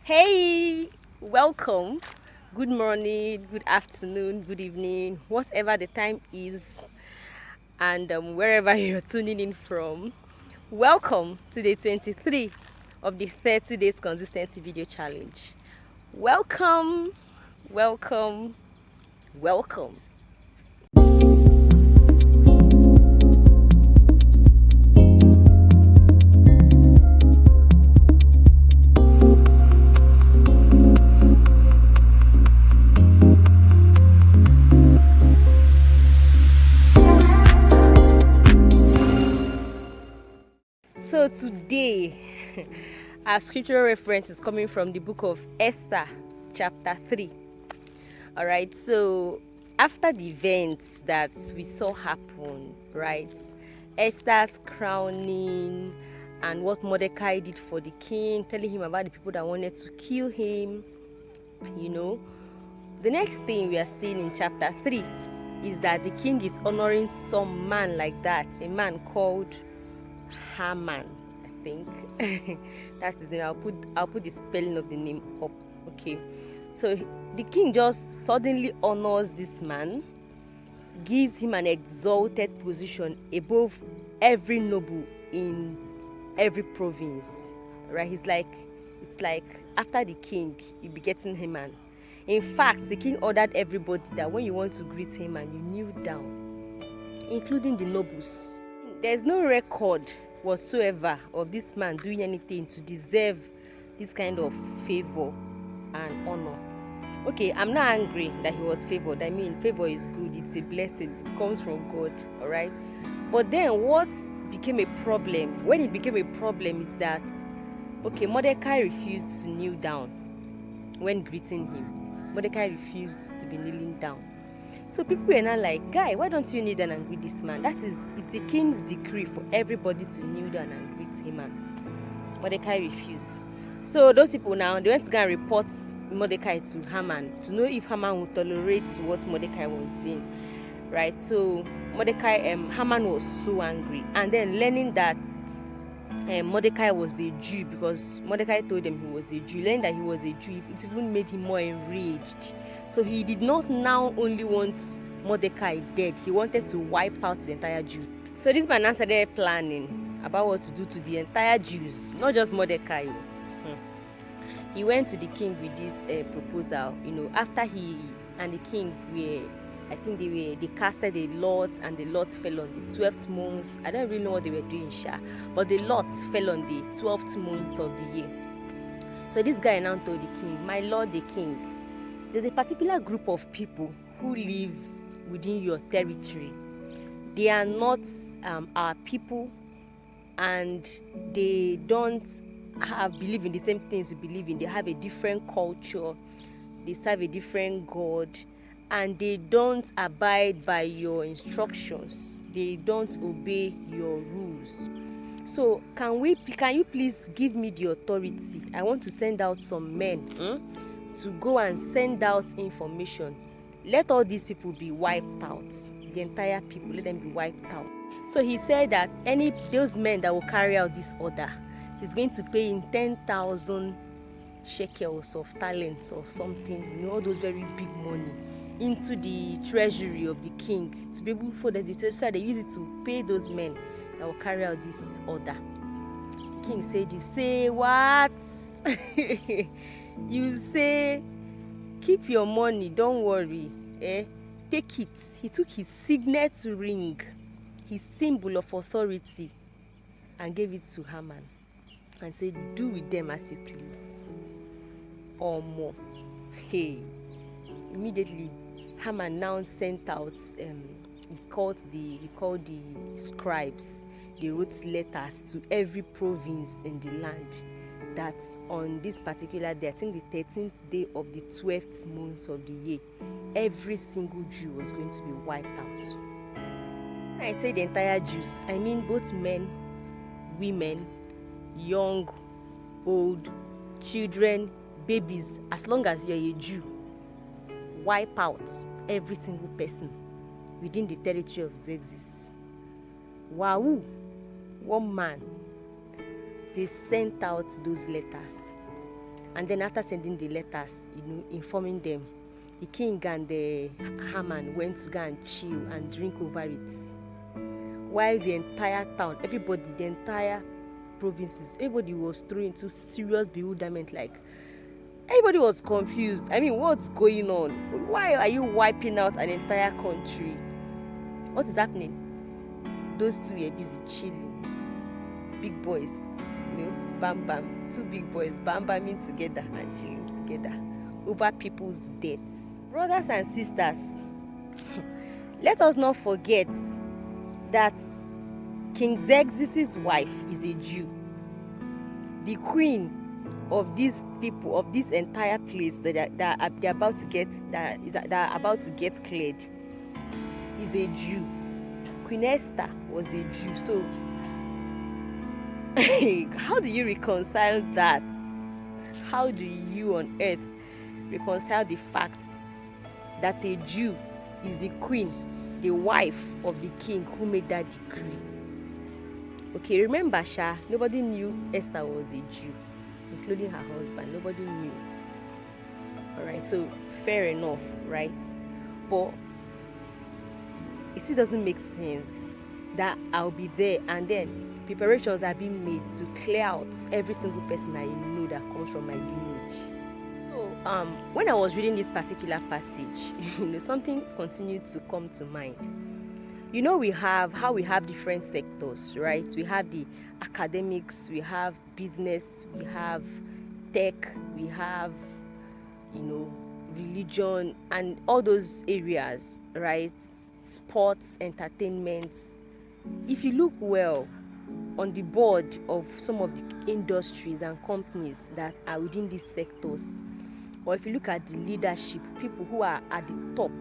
Hey, welcome. Good morning, good afternoon, good evening, whatever the time is, and wherever you're tuning in from. Welcome to day 23 of the 30 days consistency video challenge. Welcome, welcome, welcome. So today, our scriptural reference is coming from the book of Esther, chapter 3. All right, so after the events that we saw happen, right, Esther's crowning and what Mordecai did for the king, telling him about the people that wanted to kill him, the next thing we are seeing in chapter 3 is that the king is honoring some man like that, a man called Haman, I think. That's his name. I'll put the spelling of the name up. Okay. So the king just suddenly honors this man, gives him an exalted position above every noble in every province. Right? It's like after the king, you be getting Haman. In fact, the king ordered everybody that when you want to greet Haman, you kneel down, including the nobles. There's no record whatsoever of this man doing anything to deserve this kind of favor and honor. Okay, I'm not angry that he was favored. I mean, favor is good, it's a blessing, it comes from God, all right? But then what became a problem, when it became a problem, is that, okay, Mordecai refused to kneel down when greeting him. Mordecai refused to be kneeling down. So people were now like, guy, why don't you kneel down and greet this man? It's the king's decree for everybody to kneel down and greet him. And Mordecai refused. So those people now, they went to go and report Mordecai to Haman to know if Haman would tolerate what Mordecai was doing. Right? So Haman was so angry. And then learning that Mordecai was a Jew, because Mordecai told them he was a Jew. Learning that he was a Jew, it even made him more enraged. So he did not now only want Mordecai dead, he wanted to wipe out the entire Jews. So this man now started planning about what to do to the entire Jews, not just Mordecai. He went to the king with this proposal. After he and the king they casted a lot, and the lot fell on the 12th month. I don't really know what they were doing, but the lot fell on the 12th month of the year. So this guy now told the king, my lord the king, there's a particular group of people who live within your territory. They are not our people, and they don't believe in the same things we believe in. They have a different culture, they serve a different God, and they don't abide by your instructions. They don't obey your rules. So can you please give me the authority? I want to send out some men to go and send out information. Let all these people be wiped out. The entire people, let them be wiped out. So he said that those men that will carry out this order, he's going to pay in 10,000 shekels of talents or something, all those very big money, into the treasury of the king, to be able for them to, so they use it to pay those men that will carry out this order. The king said, you say what? You say, keep your money, don't worry, take it. He took his signet ring, his symbol of authority, and gave it to Haman and said, do with them as you please, or more. Hey, immediately Haman now sent out he called the scribes. They wrote letters to every province in the land that on this particular day, I think the 13th day of the 12th month of the year, every single Jew was going to be wiped out. When I say the entire Jews, I mean both men, women, young, old, children, babies. As long as you're a Jew, wipe out every single person within the territory of Xerxes. Wow! One man, they sent out those letters, And then after sending the letters, informing them, the king and the Haman went to go and chill and drink over it. While the entire town, everybody, the entire provinces, everybody was thrown into serious bewilderment. Like, everybody was confused. I mean, what's going on? Why are you wiping out an entire country? What is happening? Those two were busy chilling. Big boys, bam bam. Two big boys bam bamming together and chilling together over people's deaths. Brothers and sisters, let us not forget that King Xerxes' wife is a Jew. The queen of these people, of this entire place that are about to get cleared, is a Jew. Queen Esther was a Jew. So how do you reconcile that? How do you on earth reconcile the fact that a Jew is the queen, the wife of the king who made that decree? Okay, remember, nobody knew Esther was a Jew, including her husband. Nobody knew. Alright, so fair enough, right? But it still doesn't make sense that I'll be there and then preparations are being made to clear out every single person I know that comes from my lineage. So when I was reading this particular passage, something continued to come to mind. We have different sectors, right? We have the academics, we have business, we have tech, we have, religion, and all those areas, right? Sports, entertainment. If you look well on the board of some of the industries and companies that are within these sectors, or if you look at the leadership, people who are at the top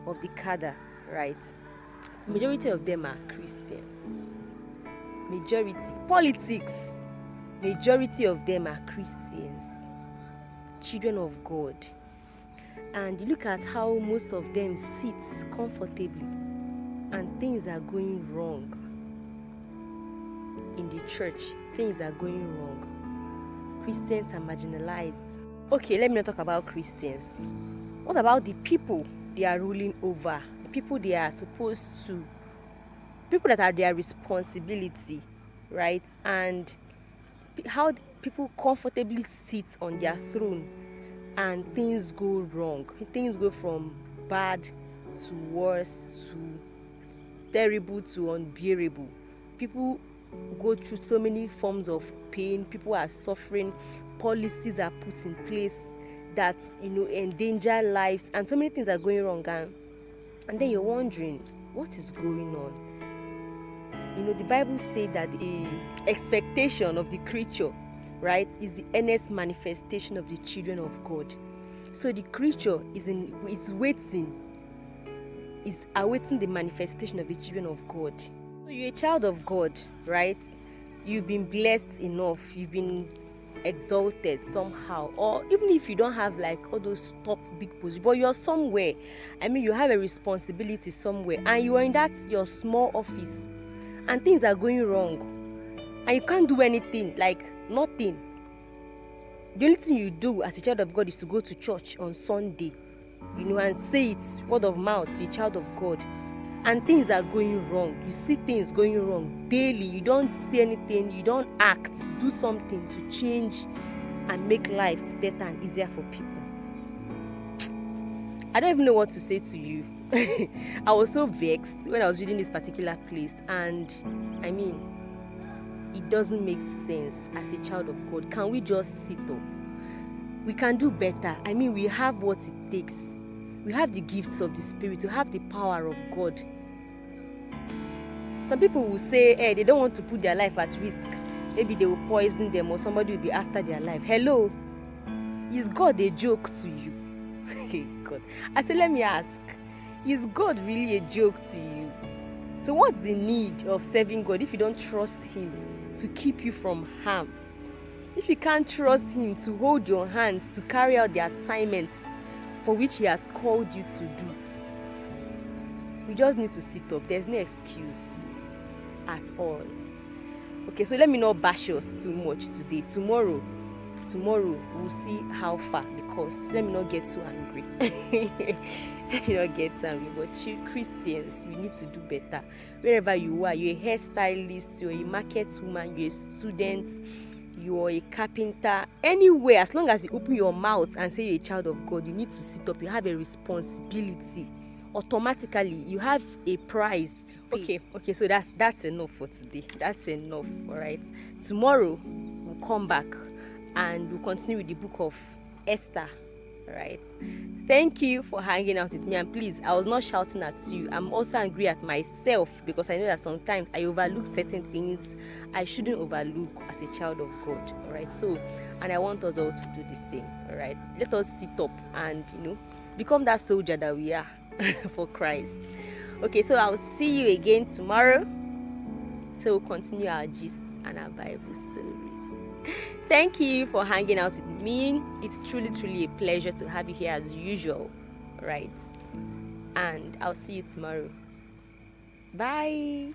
of the cadre, right? Majority of them are Christians. Majority. Politics. Majority of them are Christians. Children of God. And you look at how most of them sit comfortably and things are going wrong. In the church, things are going wrong. Christians are marginalized. Okay, let me not talk about Christians. What about the people they are ruling over? People they are supposed to, people that are their responsibility, right? And how people comfortably sit on their throne and things go wrong. Things go from bad to worse to terrible to unbearable. People go through so many forms of pain. People are suffering. Policies are put in place that endanger lives, and so many things are going wrong. And then you're wondering, what is going on? The Bible says that the expectation of the creature, right, is the earnest manifestation of the children of God. So the creature is awaiting the manifestation of the children of God. So you're a child of God, right? You've been blessed enough. You've been exalted somehow, or even if you don't have like all those top big positions, but you're somewhere. I mean, you have a responsibility somewhere, and you are in that your small office, and things are going wrong, and you can't do anything, like nothing. The only thing you do as a child of God is to go to church on Sunday, and say it word of mouth. You're a child of God, and things are going wrong. You see things going wrong daily. You don't see anything. You don't act, do something to change and make lives better and easier for people. I don't even know what to say to you. I was so vexed when I was reading this particular place, and I mean, it doesn't make sense as a child of God. Can we just sit up? We can do better. I mean, we have what it takes. We have the gifts of the Spirit. We have the power of God. Some people will say, they don't want to put their life at risk. Maybe they will poison them or somebody will be after their life. Hello? Is God a joke to you? God. I said, let me ask. Is God really a joke to you? So what's the need of serving God if you don't trust Him to keep you from harm? If you can't trust Him to hold your hands to carry out the assignments for which He has called you to do, you just need to sit up. There's no excuse at all. Okay, so let me not bash us too much today. Tomorrow, tomorrow we'll see how far, because let me not get too angry. Let me not get too angry. But you Christians, we need to do better. Wherever you are, you're a hairstylist, you're a market woman, you're a student, you're a carpenter, anywhere, as long as you open your mouth and say you're a child of God, you need to sit up. You have a responsibility. Automatically you have a prize. Okay, so that's enough for today. That's enough. All right, tomorrow we'll come back and we'll continue with the book of Esther. All right, thank you for hanging out with me, and please, I was not shouting at you. I'm also angry at myself, because I know that sometimes I overlook certain things I shouldn't overlook as a child of God. All right, so, and I want us all to do the same. All right, let us sit up and become that soldier that we are for Christ. Okay, so I'll see you again tomorrow. So we'll continue our gists and our Bible stories. Thank you for hanging out with me. It's truly a pleasure to have you here as usual. Right? And I'll see you tomorrow. Bye.